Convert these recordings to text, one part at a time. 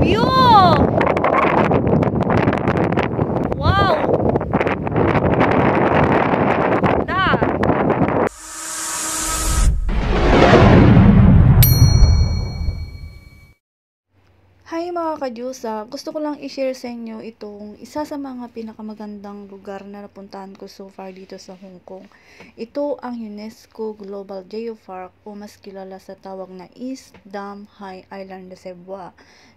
view! Wow! Ganda! Hi mga kadyusa! Gusto ko lang i-share sa inyo itong isa sa mga pinakamagandang lugar na napuntahan ko so far dito sa Hong Kong. Ito ang UNESCO Global Geopark o mas kilala sa tawag na East Dam High Island de Cebu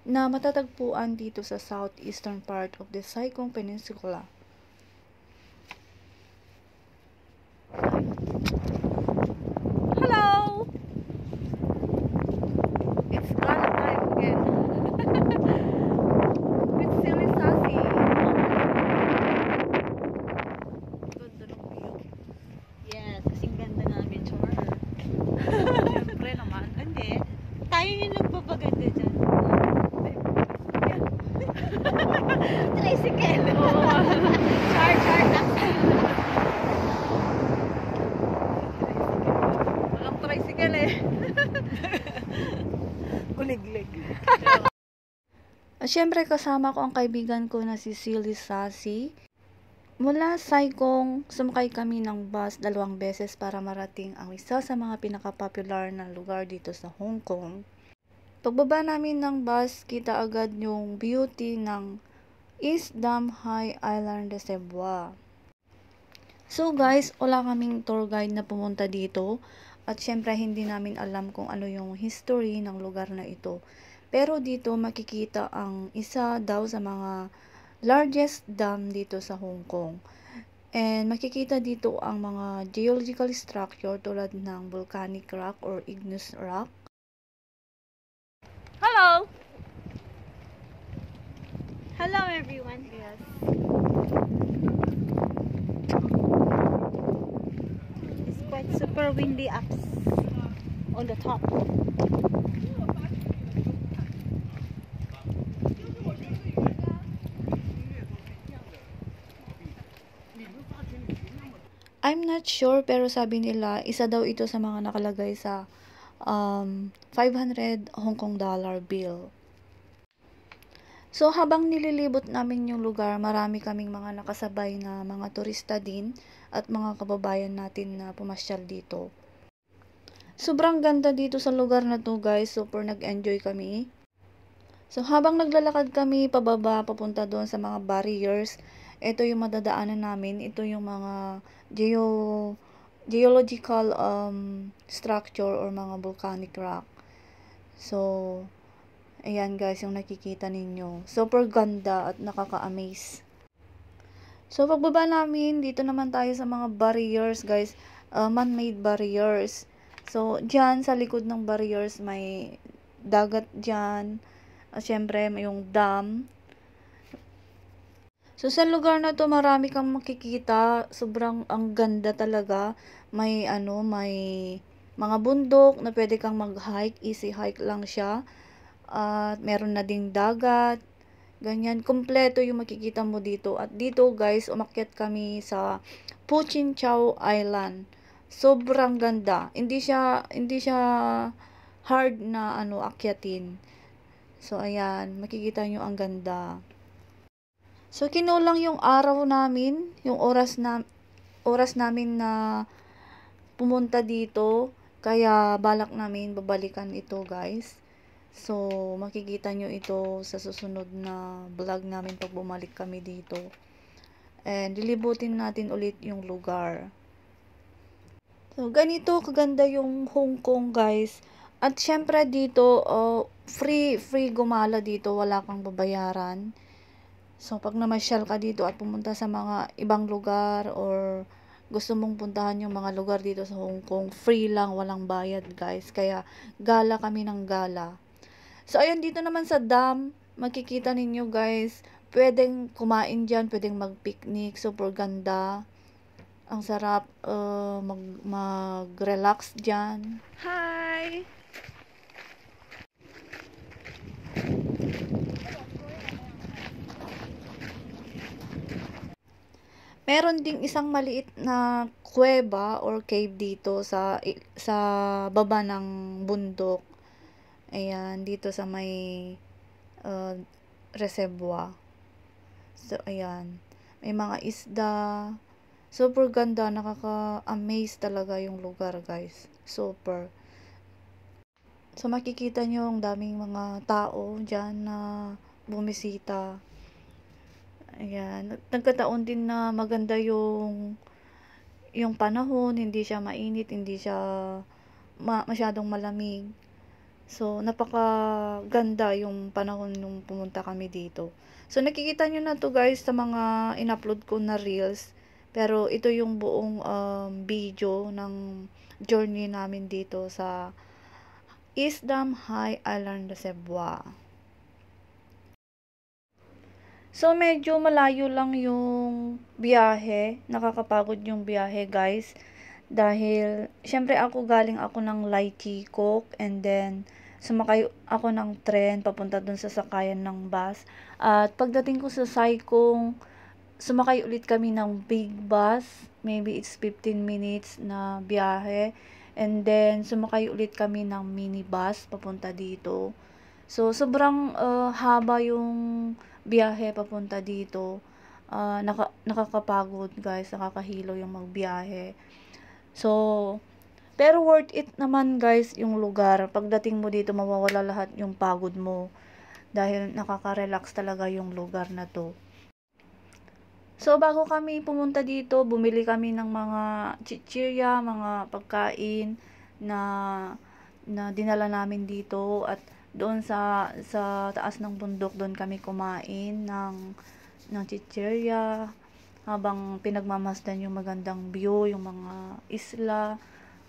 na matatagpuan dito sa southeastern part of the Sai Kung Peninsula. Hello! It's gala time again. With silly sassy. Ganda ng view. Yes, kasing ganda namin, Chor. Siyempre naman. Hindi. Tayo yung nagpapaganda dyan. Tricycle. Oo. Char. Walang tricycle eh. Kuliglig. At syempre kasama ko ang kaibigan ko na si Silly Sassy. Mula Sai Kung, sumakay kami ng bus 2 beses para marating ang isa sa mga pinaka-popular na lugar dito sa Hong Kong. Pagbaba namin ng bus, kita agad yung beauty ng East Dam High Island de Cebu. So guys, wala kaming tour guide na pumunta dito at syempre hindi namin alam kung ano yung history ng lugar na ito. Pero dito makikita ang isa daw sa mga largest dam dito sa Hong Kong. And makikita dito ang mga geological structure tulad ng volcanic rock or igneous rock. Hello! Hello, everyone. Yes. It's quite super windy up on the top. I'm not sure pero sabi nila isa daw ito sa mga nakalagay sa 500 Hong Kong dollar bill. So habang nililibot namin yung lugar, marami kaming mga nakasabay na mga turista din at mga kababayan natin na pumasyal dito. Sobrang ganda dito sa lugar na to guys, super nag-enjoy kami. So habang naglalakad kami pababa papunta doon sa mga barriers, ito yung madadaanan namin, ito yung mga geological structure or mga volcanic rock. So ayan guys yung nakikita ninyo. Super ganda at nakaka-amaze. So pagbaba namin, dito naman tayo sa mga barriers guys, man-made barriers. So dyan sa likod ng barriers may dagat dyan. At syempre may yung dam. So sa lugar na to marami kang makikita, sobrang ang ganda talaga. May may mga bundok na pwede kang mag-hike, easy hike lang siya. At meron na ding dagat. Ganyan, kompleto yung makikita mo dito. At dito guys, umakyat kami sa Po Chin Chau Island. Sobrang ganda. Hindi siya hard na akyatin. So ayan, makikita nyo ang ganda. So kinulang yung araw namin, yung oras namin na pumunta dito, kaya balak namin babalikan ito guys. So makikita nyo ito sa susunod na vlog namin pag bumalik kami dito. And lilibutin natin ulit yung lugar. So ganito kaganda yung Hong Kong guys. At syempre dito free gumala dito, wala kang babayaran. So, pag namasyal ka dito at pumunta sa mga ibang lugar or gusto mong puntahan yung mga lugar dito sa Hong Kong, free lang, walang bayad guys. Kaya, gala kami ng gala. So, ayun, dito naman sa dam, makikita ninyo guys, pwedeng kumain dyan, pwedeng mag-picnic, super ganda. Ang sarap mag-relax dyan. Hi! Meron ding isang maliit na kuweba or cave dito sa baba ng bundok. Ayan, dito sa may uh, reservoir. So, ayan. May mga isda. Super ganda. Nakaka-amaze talaga yung lugar, guys. Super. So, makikita nyo ang daming mga tao dyan na bumisita. Ayan. Nagkataon din na maganda yung panahon. Hindi siya mainit. Hindi siya masyadong malamig. So, napakaganda yung panahon nung pumunta kami dito. So, nakikita nyo na to guys sa mga in-upload ko na reels. Pero, ito yung buong video ng journey namin dito sa Isdam High Island Reservoir. So, medyo malayo lang yung biyahe. Nakakapagod yung biyahe guys. Dahil, syempre galing ako ng Laikikok and then, sumakay ako ng tren papunta dun sa sakayan ng bus. At pagdating ko sa Saikong, sumakay ulit kami ng big bus. Maybe it's 15 minutes na biyahe. And then, sumakay ulit kami ng minibus papunta dito. So, sobrang haba yung biyahe papunta dito. Nakakapagod guys, nakakahilo yung magbiyahe. So, pero worth it naman guys yung lugar. Pagdating mo dito, mawawala lahat yung pagod mo. Dahil nakaka-relax talaga yung lugar na to. So, bago kami pumunta dito, bumili kami ng mga chichirya, mga pagkain na dinala namin dito. At doon sa taas ng bundok, doon kami kumain ng chichirya. Habang pinagmamasdan yung magandang view, yung mga isla.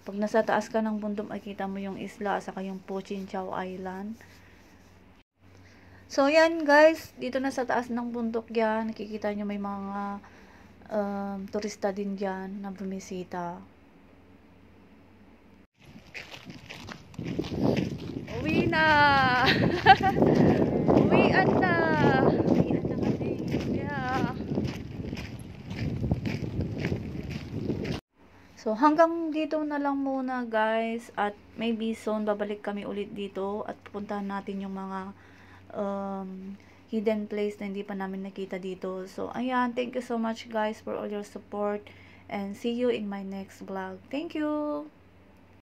Pag nasa taas ka ng bundok, makikita mo yung isla, saka yung Pochinchao Island. So, yan guys, dito na sa taas ng bundok yan, nakikita nyo may mga turista din dyan na bumisita. Uwi na! Uwian na! Uwian na kami. Yeah. So, hanggang dito na lang muna guys. At maybe soon babalik kami ulit dito at pupuntahan natin yung mga hidden place na hindi pa namin nakita dito. So, ayan. Thank you so much guys for all your support. And see you in my next vlog. Thank you!